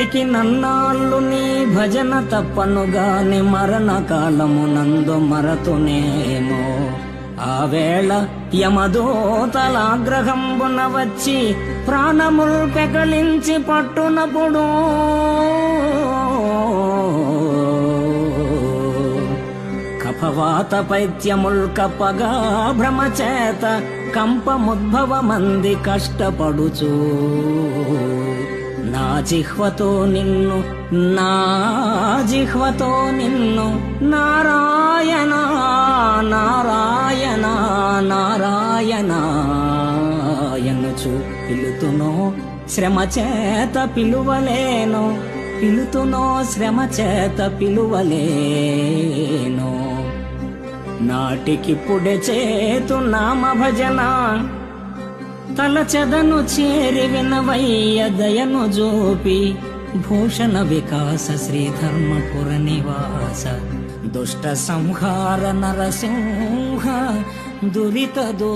బ్రతికి నన్నాళ్ళు నీ భజన తప్పనుగాని మరణ కాలమునందు మరతునేమో. ఆ వేళ యమదూతలాగ్రహంబున వచ్చి ప్రాణముల్ పెకలించి పట్టునప్పుడు కఫవాత పైత్యముల్ కప్పగా భ్రమచేత కంపముద్భవమంది కష్టపడుచు నా జిహ్వతో నిన్ను నారాయణ నారాయణ నారాయణ ఎనుచు పిలుతునో శ్రమ చేత పిలువలేను, పిలుతునో శ్రమ చేత పిలువలేను. నాటికిప్పుడే చేతు నామ భజన తలచెదను చేరి వినవయ్య దయను జోపి. భూషణ వికాస శ్రీధర్మపుర నివాస దుష్ట సంహార నరసింహ దురిత దో